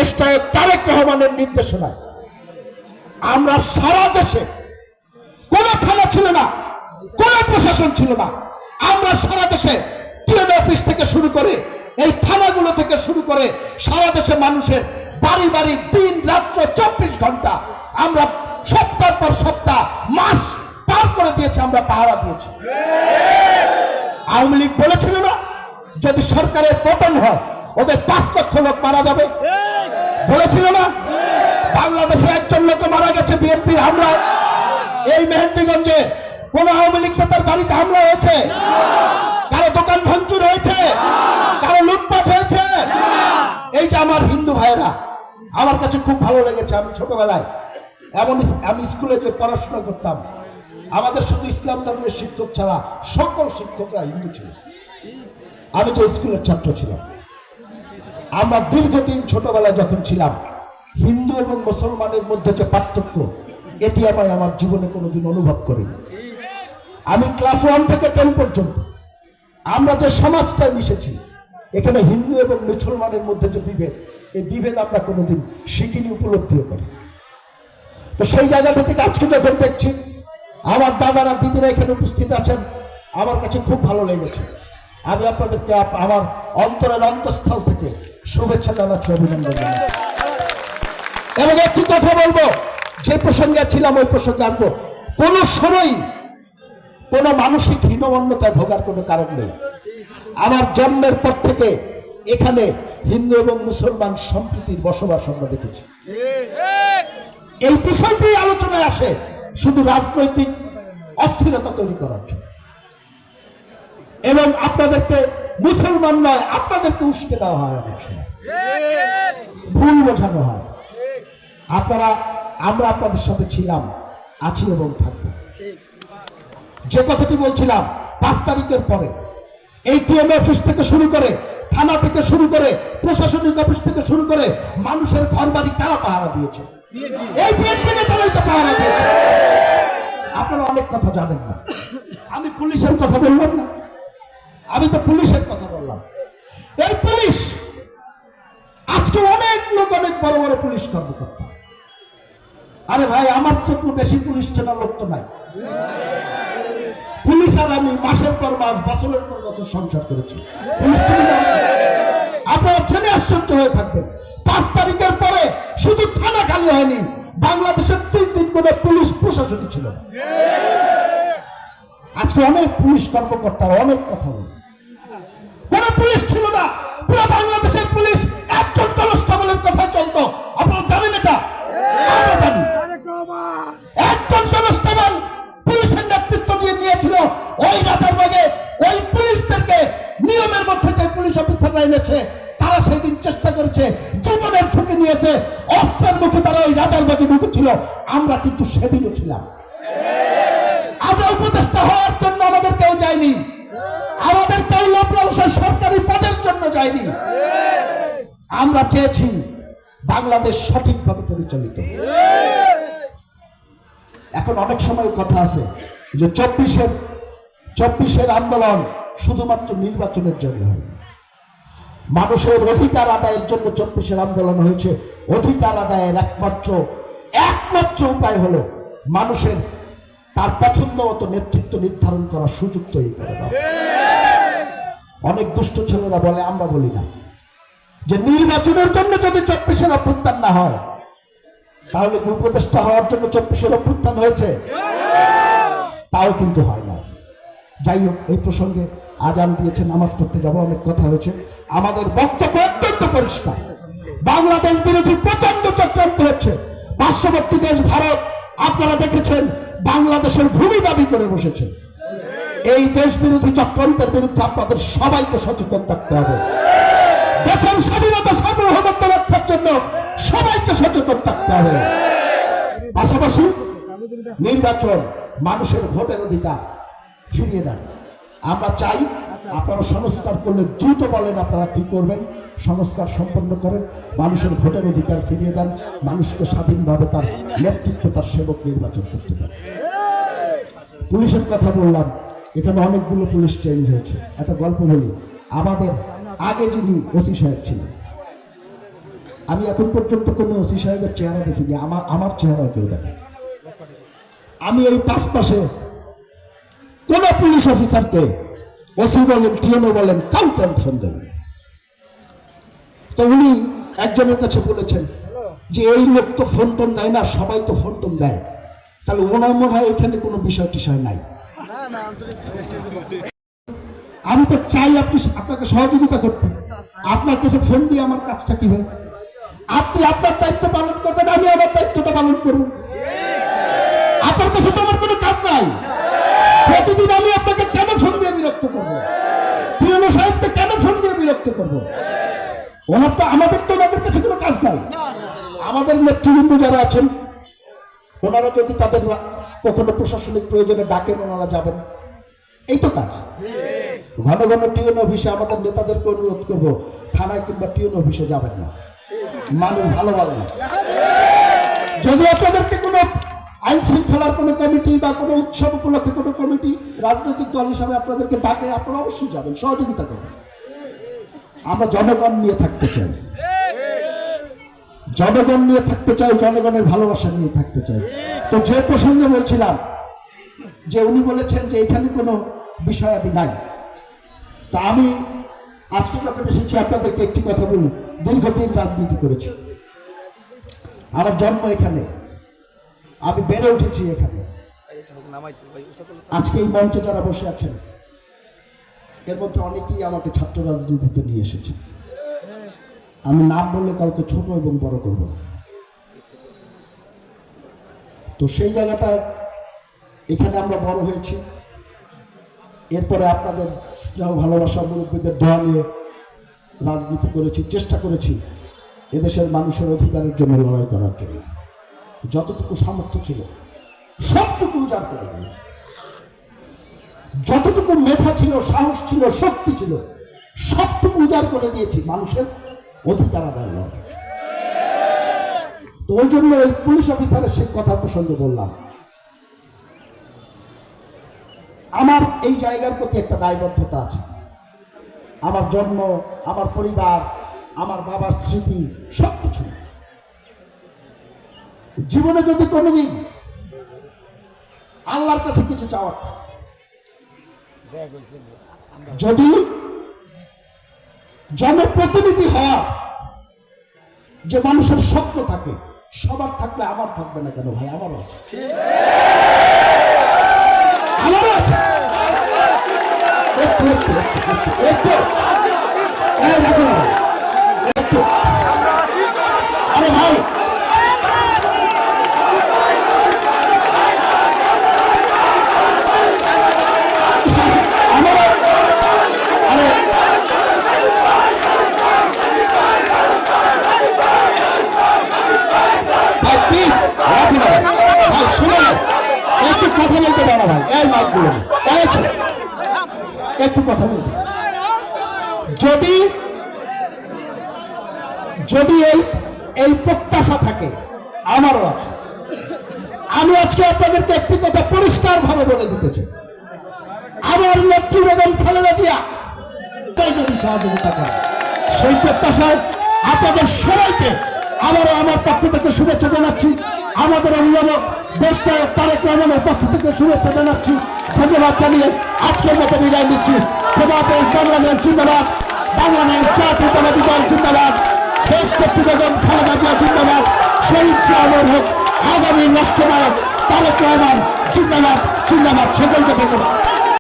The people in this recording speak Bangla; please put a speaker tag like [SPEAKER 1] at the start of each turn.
[SPEAKER 1] দেশনায়ক তারেক রহমানের নির্দেশনায় আমরা সারা দেশে কোনো থানা ছিল না, কোনো প্রশাসন ছিল না। আমরা সারা দেশে টিএম অফিস থেকে শুরু করে এই থানাগুলো থেকে শুরু করে সারা দেশে মানুষের বাড়ি বাড়ি দিন রাত্র 24 ঘন্টা আমরা সপ্তাহ পর সপ্তাহ মাস পার করে দিয়েছি, আমরা পাহারা দিয়েছি। আওয়ামী লীগ বলেছিল না যদি সরকারের পতন হয় ওদের 5 লক্ষ লোক মারা যাবে, বলেছিল না? বাংলাদেশে একজন লোক মারা গেছে বিএনপির হামলায়। এই মেহেন্দিগঞ্জে কোন আওয়ামী লীগ নেতার বাড়িতে হামলা হয়েছে? কারো দোকান ভাঙচুর হয়েছে? কারো লুটপাট হয়েছে? এই যে আমার হিন্দু ভাইয়েরা, আমার কাছে খুব ভালো লেগেছে। আমি ছোটবেলায় আমি স্কুলে যে পড়াশোনা করতাম, আমাদের শুধু ইসলাম ধর্মের শিক্ষক ছাড়া সকল শিক্ষকরা হিন্দু ছিল। আমি যে স্কুলের ছাত্র ছিলাম, আমরা দীর্ঘদিন ছোটবেলায় যখন ছিলাম, হিন্দু এবং মুসলমানের মধ্যে যে পার্থক্য, এটি আমি আমার জীবনে কোনোদিন অনুভব করিনি। আমি ক্লাস 1 থেকে 10 পর্যন্ত আমরা যে সমাজটায় মিশেছি, এখানে হিন্দু এবং মুসলমানের মধ্যে যে বিভেদ, এই বিভেদ আমরা কোনোদিন শিখিনি, উপলব্ধিও করি। তো সেই জায়গাটা থেকে আজকে যখন দেখছি আমার দাদারা দিদিরা এখানে উপস্থিত আছেন, আমার কাছে খুব ভালো লেগেছে। আমি আপনাদেরকে আমার অন্তরের অন্তঃস্থল থেকে শুভেচ্ছা জানাচ্ছি, অভিনন্দন জানাচ্ছি। এবং একটি কথা বলবো, যে প্রসঙ্গে ছিলাম ওই প্রসঙ্গে আসবো। কোন সময় কোন মানসিক হীনমন্যতায় ভোগার কোনো কারণ নেই। আমার জন্মের পর থেকে এখানে হিন্দু এবং মুসলমান সম্প্রীতির বসবাস আমরা দেখেছি। এই বিষয়টি আলোচনায় আসে শুধু রাজনৈতিক অস্থিরতা তৈরি করার জন্য, এবং আপনাদেরকে মুসলমান নয় আপনাদেরকে উস্কে দেওয়া হয়, অনেক সময় ভুল বোঝানো হয়। আমরা আপনাদের সাথে ছিলাম, আছি এবং থাকবো। যে কথাটি বলছিলাম, 5 তারিখের পরে এই টিএম অফিস থেকে শুরু করে, থানা থেকে শুরু করে, প্রশাসনিক অফিস থেকে শুরু করে মানুষের ঘর বাড়ি কারা পাহারা দিয়েছে? এই বিএনপি নেতারাই তো পাহারা দিয়েছে। আপনারা অনেক কথা জানেন না। আমি পুলিশের কথা বললাম না, আমি তো পুলিশের কথা বললাম। এই পুলিশ আজকে অনেক লোক অনেক বড় বড় পুলিশ কর্মকর্তা। আরে ভাই, আমার চেয়ে বেশি পুলিশ চেনা লোক তো নাই। পুলিশ আর আমি মাসের পর মাস, বছরের পর বছর সংসার করেছি। পুলিশ আপনারা জেনে আশ্চর্য হয়ে থাকবেন, 5 তারিখের পরে শুধু থানা খালি হয়নি, বাংলাদেশের 3 দিন কোনো পুলিশ প্রশাসনই ছিল না। আজকে অনেক পুলিশ কর্মকর্তারা অনেক কথা বলে, কোন পুলিশ ছিল না। পুরো বাংলাদেশের পুলিশ একজন কনস্টেবলের কথা চলতো। আপনারা জানেন এটা? আমরা জানি। একজন কনস্টেবল পুলিশের নেতৃত্ব দিয়ে নিয়েছিল ওই রাজারবাগে। ওই পুলিশদেরকে নিয়মের মধ্যে যে পুলিশ অফিসাররা এনেছে, তারা সেই দিন চেষ্টা করেছে, জীবনের ঝুঁকি নিয়েছে, অস্ত্রের মুখে তারা ওই রাজারবাগে ঢুকেছিল। আমরা কিন্তু সেদিনও ছিলাম। আমরা উপদেষ্টা হওয়ার জন্য আমাদের কেউ যায়নি, আমাদের কেউ লোক লালসার সরকারি পদের জন্য যায়নি। আমরা চেয়েছি বাংলাদেশ সঠিকভাবে পরিচালিত। এখন অনেক সময় কথা আছে যে 24-এর আন্দোলন শুধুমাত্র নির্বাচনের জন্য হয়। মানুষের অধিকার আদায়ের জন্য 24-এর আন্দোলন হয়েছে। অধিকার আদায়ের একমাত্র উপায় হলো মানুষের তার পছন্দ মতো নেতৃত্ব নির্ধারণ করার সুযোগ তৈরি করে দাও। অনেক দুষ্ট ছেলেরা বলে, আমরা বলি না, যে নির্বাচনের জন্য যদি 24-এর অভ্যুত্থান না হয়, তাহলে কি উপদেষ্টা হওয়ার জন্য 24-এর অভ্যুত্থান হয়েছে? তাও কিন্তু হয় না। যাই হোক, এই প্রসঙ্গে আজান দিয়েছে, নামাজ পড়তে যাবো, অনেক কথা হয়েছে। আমাদের বক্তব্য অত্যন্ত পরিষ্কার। বাংলাদেশ বিরোধী প্রচন্ড চক্রান্ত হচ্ছে। পার্শ্ববর্তী দেশ ভারত, আপনারা দেখেছেন, বাংলাদেশের ভূমি দাবি করে বসেছে। এই দেশ বিরোধী চক্রান্তের বিরুদ্ধে আপনাদের সবাইকে সচেতন থাকতে হবে। দেশের স্বাধীনতা সার্বভৌমত্ব রক্ষার জন্য সবাইকে সচেতন থাকতে হবে। পাশাপাশি নির্বাচন, মানুষের ভোটের অধিকার ফিরিয়ে দেন। আমরা চাই আপনারা সংস্কার করলে দ্রুত বলেন আপনারা কি করবেন, সংস্কার সম্পন্ন করেন, মানুষের ভোটের অধিকার ফিরিয়ে দেন, মানুষকে স্বাধীনভাবে তার নেতৃত্ব, তার সেবক নির্বাচন করতে দেন। পুলিশের কথা বললাম, এখানে অনেকগুলো পুলিশ চেঞ্জ হয়েছে। একটা গল্প বলি, আমাদের আগে যিনি ওসি সাহেব ছিলেন, আমি এখন পর্যন্ত কোনো ওসি সাহেবের চেহারা দেখিনি, আমার চেহারা কেউ দেখে। আমি এই পাশে কোন পুলিশ অফিসারকে, ওসি বলেন টিএনও বলেন, কাউকে আমি ফোন দেয়নি। তো উনি একজনের কাছে বলেছেন যে এই লোক তো ফোন টোন দেয় না, সবাই তো ফোন টোন দেয়, তাহলে ওনার মনে হয় এখানে কোনো বিষয় টিষয় নাই। আমি তো চাই আপনাকে সহযোগিতা করতে, আপনার কাছে ফোন দিয়ে আমার কাজটা কি হয়? আপনি আপনার দায়িত্ব পালন করবেন, আমি আমার দায়িত্বটা পালন করব। আপনার কাছে তো আমার কোনো কাজ নাই। প্রতিদিন আমি আপনাকে কেন ফোন দিয়ে বিরক্ত করবো? টিএনও সাহেবকে কেন ফোন দিয়ে বিরক্ত করবো? ওনার তো ওনাদের কাছে কোনো কাজ নাই। আমাদের নেতৃবৃন্দ যারা আছেন, ওনারা যদি তাদের কখনো প্রশাসনিক প্রয়োজনে ডাকেন, ওনারা যাবেন, এই তো কাজ। ঘন ঘন টিএনও অফিসে আমাদের নেতাদেরকে অনুরোধ করবো, থানায় কিংবা টিএনও অফিসে যাবেন না, মানুষ ভালো ভালো না। যদি আপনাদেরকে কোনো আইন শৃঙ্খলার কোনো কমিটি বা কোনো উৎসব উপলক্ষে কোনো কমিটি রাজনৈতিক দল হিসাবে আপনাদেরকে ডাকে, আপনারা অবশ্যই যাবেন, সহযোগিতা করবেন। আমরা জনগণ নিয়ে থাকতে চাই, জনগণ নিয়ে থাকতে চাই, জনগণের ভালোবাসা নিয়ে থাকতে চাই। তো যে প্রসঙ্গে বলছিলাম যে উনি বলেছেন যে এখানে কোনো বিষয়াদি নাই, তা আমি আজকে যখন এসেছি আপনাদেরকে একটি কথা বলি, দীর্ঘদিন রাজনীতি করেছি, আমার জন্ম এখানে, আমি বেড়ে উঠেছি এখানে। আজকে এই মঞ্চে যারা বসে আছেন, এর মধ্যে অনেকেই আমাকে ছাত্র রাজনীতিতে নিয়ে এসেছে। আমি নাম বললে কাউকে ছোট এবং বড় করব না। তো সেই জায়গাটা এখানে আমরা বড় হয়েছি। এরপরে আপনাদের স্নেহ ভালোবাসা, মুরব্বীদের দোয়া নিয়ে রাজনীতি করেছি, চেষ্টা করেছি এদেশের মানুষের অধিকারের জন্য লড়াই করার জন্য। যতটুকু সামর্থ্য ছিল সবটুকু উজাড় করে দিয়েছি। যতটুকু মেধা ছিল, সাহস ছিল, শক্তি ছিল, সবটুকু উজাড় করে দিয়েছি মানুষের অধিকার আদায় লড়াই। তো ওই জন্য ওই পুলিশ অফিসারের সে কথা প্রসঙ্গে বললাম, আমার এই জায়গার প্রতি একটা দায়বদ্ধতা আছে। আমার জন্ম, আমার পরিবার, আমার বাবার স্মৃতি, সবকিছু। জীবনে যদি কোনোদিন আল্লাহর কাছে কিছু চাওয়ার থাকে, যদি জনপ্রতিনিধি হওয়া যে মানুষের স্বপ্ন থাকে, সবার থাকলে আমার থাকবে না কেন ভাই? আমারও আছে, আমারও আছে। একটু একটু একটু একটু একটু আরে ভাই, একটু কথা বলতে, যদি যদি এই প্রত্যাশা থাকে, আমারও আছে। আমি আজকে আপনাদেরকে একটি কথা পরিষ্কার ভাবে বলে দিতে চাই, আমার নেত্রী বেগম খালেদা জিয়া যদি সহযোগিতা করে, সেই প্রত্যাশায় আপনাদের সবাইকে আবারও আমার পক্ষ থেকে শুভেচ্ছা জানাচ্ছি। আমাদের অভিভাবক দেশ তারেক রহমানের পক্ষ থেকে শুভেচ্ছা জানাচ্ছি, ধন্যবাদ জানিয়ে আজকের মতো বিদায় নিচ্ছি। খোদাহাফেজ। বাংলাদেশ জিন্দাবাদ, বাংলাদেশ জাতীয়তাবাদী দল জিন্দাবাদ, দেশ নেত্রী বেগম খালেদা জিয়া জিন্দাবাদ, শহীদ জিয়া অমর হোক, আগামী রাষ্ট্রনায়ক তারেক রহমান জিন্দাবাদ।